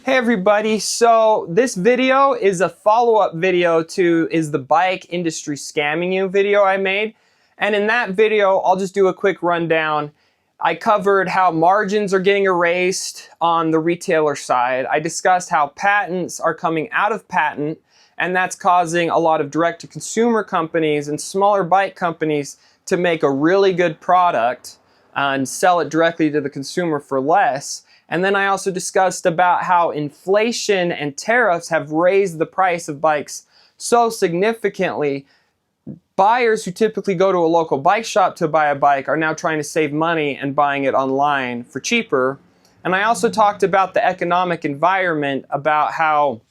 Hey everybody, so this video is a follow-up video to Is the Bike Industry Scamming You video I made. And in that video, I'll just do a quick rundown. I covered how margins are getting erased on the retailer side. I discussed how patents are coming out of patent, and that's causing a lot of direct-to-consumer companies and smaller bike companies to make a really good product and sell it directly to the consumer for less. And then I also discussed about how inflation and tariffs have raised the price of bikes so significantly. Buyers who typically go to a local bike shop to buy a bike are now trying to save money and buying it online for cheaper. And I also talked about the economic environment, about how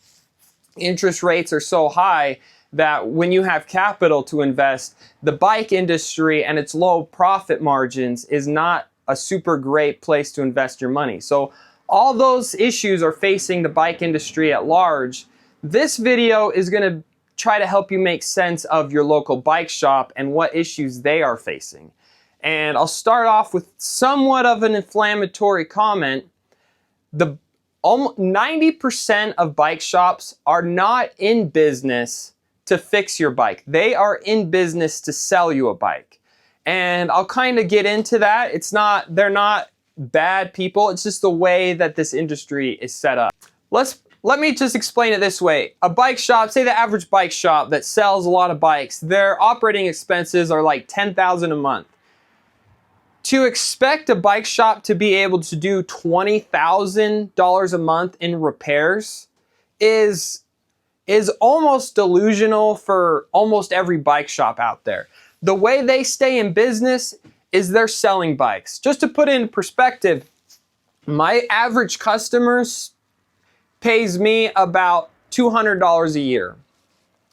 interest rates are so high that when you have capital to invest, the bike industry and its low profit margins is not a super great place to invest your money. So all those issues are facing the bike industry at large. This video is going to try to help you make sense of your local bike shop and what issues they are facing. And I'll start off with somewhat of an inflammatory comment. 90% of bike shops are not in business to fix your bike. They are in business to sell you a bike. And I'll kind of get into that. They're not bad people. It's just the way that this industry is set up. Let me just explain it this way. A bike shop, say the average bike shop that sells a lot of bikes, their operating expenses are like $10,000 a month. To expect a bike shop to be able to do $20,000 a month in repairs is almost delusional for almost every bike shop out there. The way they stay in business is they're selling bikes. Just to put it in perspective, my average customer pays me about $200 a year.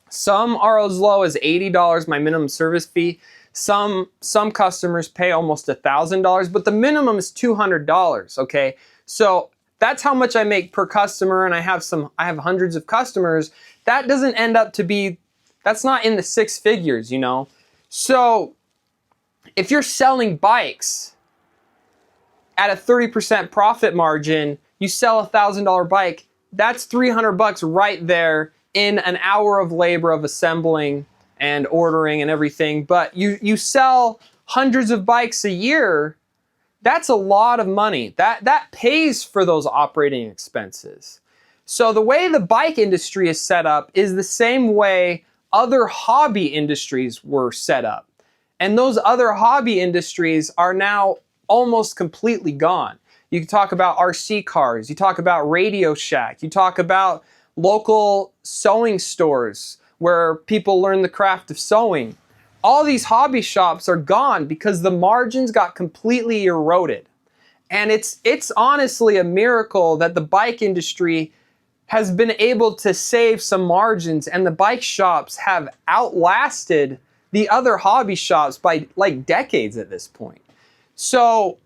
Some are as low as $80, my minimum service fee. Some customers pay almost $1,000, but the minimum is $200, okay? So that's how much I make per customer, and I have hundreds of customers. That doesn't end up to be, that's not in the six figures, you know? So if you're selling bikes at a 30% profit margin, you sell a $1,000 bike, that's $300 right there in an hour of labor of assembling and ordering and everything. But you sell hundreds of bikes a year, that's a lot of money. That pays for those operating expenses. So the way the bike industry is set up is the same way other hobby industries were set up. And those other hobby industries are now almost completely gone. You can talk about RC cars, you talk about Radio Shack, you talk about local sewing stores where people learn the craft of sewing. All these hobby shops are gone because the margins got completely eroded. And it's honestly a miracle that the bike industry has been able to save some margins, and the bike shops have outlasted the other hobby shops by like decades at this point. So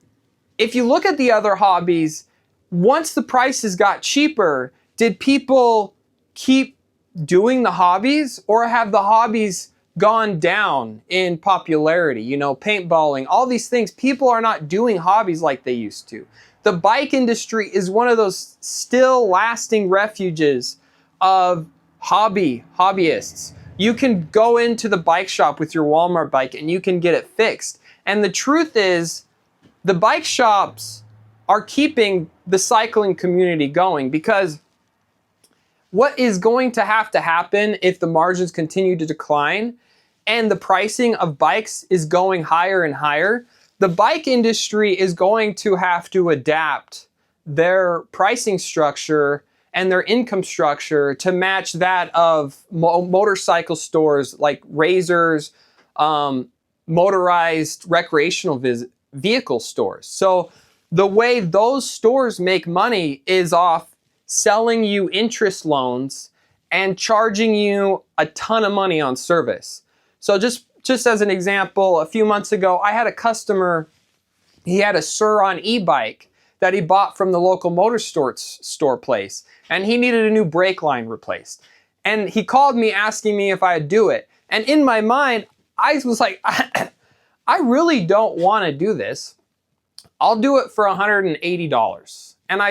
if you look at the other hobbies, once the prices got cheaper, did people keep doing the hobbies, or have the hobbies gone down in popularity? You know, paintballing, all these things. People are not doing hobbies like they used to. The bike industry is one of those still lasting refuges of hobbyists. You can go into the bike shop with your Walmart bike and you can get it fixed. And the truth is, the bike shops are keeping the cycling community going, because what is going to happen if the margins continue to decline and the pricing of bikes is going higher and higher? The bike industry is going to have to adapt their pricing structure and their income structure to match that of motorcycle stores like Razors, motorized recreational vehicle stores. So the way those stores make money is off selling you interest loans and charging you a ton of money on service. So just as an example, a few months ago, I had a customer, he had a Sur-On e-bike that he bought from the local motor store place, and he needed a new brake line replaced. And he called me asking me if I'd do it. And in my mind, I was like, I really don't want to do this. I'll do it for $180. And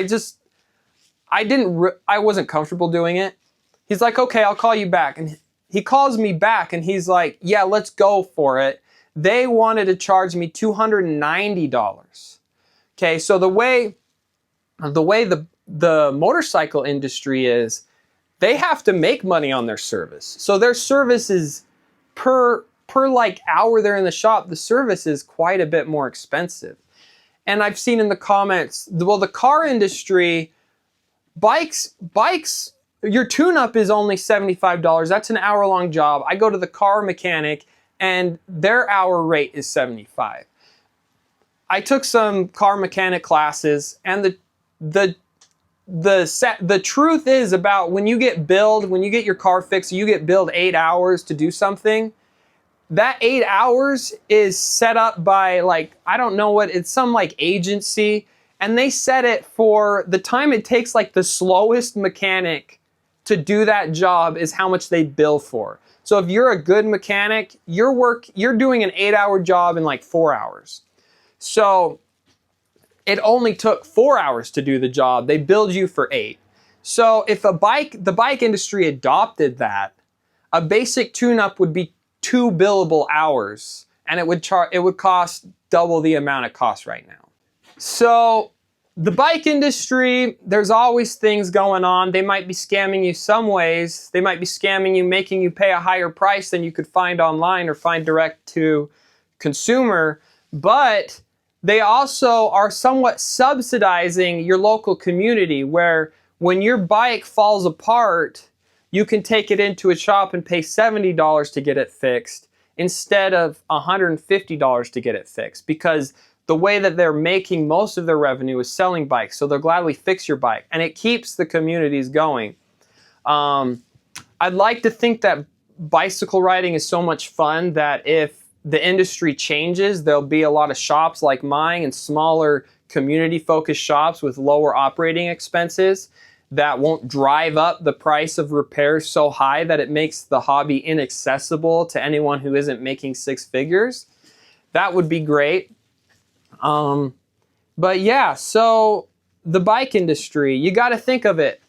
I wasn't comfortable doing it. He's like, okay, I'll call you back. And he calls me back and he's like, yeah, let's go for it. They wanted to charge me $290. Okay, so the way the motorcycle industry is, they have to make money on their service. So their service is per like hour they're in the shop, the service is quite a bit more expensive. And I've seen in the comments, well, the car industry, bikes, your tune-up is only $75. That's an hour-long job. I go to the car mechanic and their hour rate is $75. I took some car mechanic classes, and the truth is about when you get your car fixed, you get billed 8 hours to do something. That 8 hours is set up by, like, I don't know what, it's some like agency, and they set it for the time it takes, like the slowest mechanic to do that job is how much they bill for. So if you're a good mechanic, you're doing an 8-hour job in like 4 hours. So it only took 4 hours to do the job. They billed you for 8. So if the bike industry adopted that, a basic tune-up would be 2 billable hours, and it would cost double the amount it costs right now. So the bike industry, there's always things going on. They might be scamming you some ways. They might be scamming you, making you pay a higher price than you could find online or find direct to consumer, but they also are somewhat subsidizing your local community, where when your bike falls apart, you can take it into a shop and pay $70 to get it fixed instead of $150 to get it fixed, because the way that they're making most of their revenue is selling bikes. So they'll gladly fix your bike, and it keeps the communities going. I'd like to think that bicycle riding is so much fun that if the industry changes, there'll be a lot of shops like mine and smaller community-focused shops with lower operating expenses that won't drive up the price of repairs so high that it makes the hobby inaccessible to anyone who isn't making 6 figures. That would be great. But yeah, so the bike industry, you got to think of it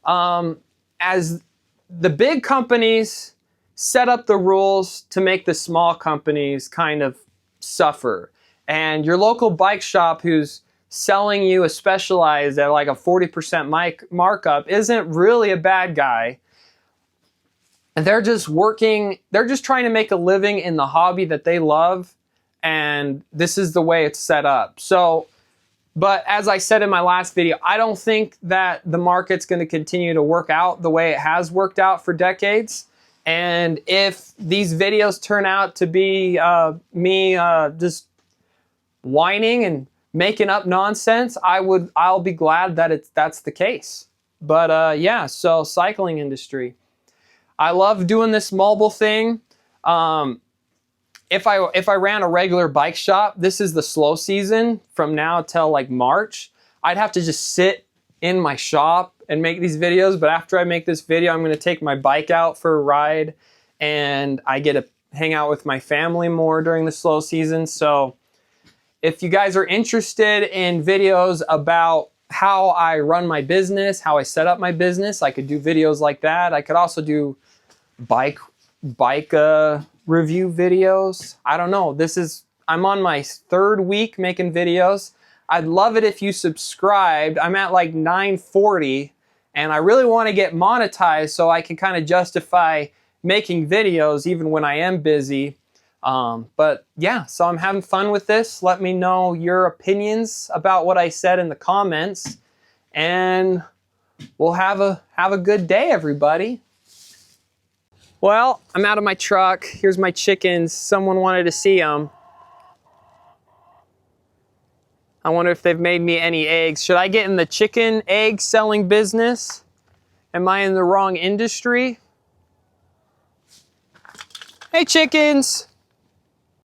as the big companies set up the rules to make the small companies kind of suffer. And your local bike shop who's selling you a Specialized at like a 40% markup isn't really a bad guy. And they're just trying to make a living in the hobby that they love. And this is the way it's set up. So, but as I said in my last video, I don't think that the market's going to continue to work out the way it has worked out for decades. And if these videos turn out to be me just whining and making up nonsense, I'll be glad that that's the case. But yeah, so cycling industry. I love doing this mobile thing. If I ran a regular bike shop, this is the slow season from now till like March, I'd have to just sit in my shop and make these videos. But after I make this video, I'm going to take my bike out for a ride, and I get to hang out with my family more during the slow season. So if you guys are interested in videos about how I run my business, how I set up my business, I could do videos like that. I could also do bike review videos. I don't know. I'm on my 3rd week making videos. I'd love it if you subscribed. I'm at like 940, and I really want to get monetized so I can kind of justify making videos even when I am busy. But yeah, so I'm having fun with this. Let me know your opinions about what I said in the comments, and we'll have a good day, everybody. Well, I'm out of my truck. Here's my chickens. Someone wanted to see them. I wonder if they've made me any eggs. Should I get in the chicken egg selling business? Am I in the wrong industry? Hey, chickens.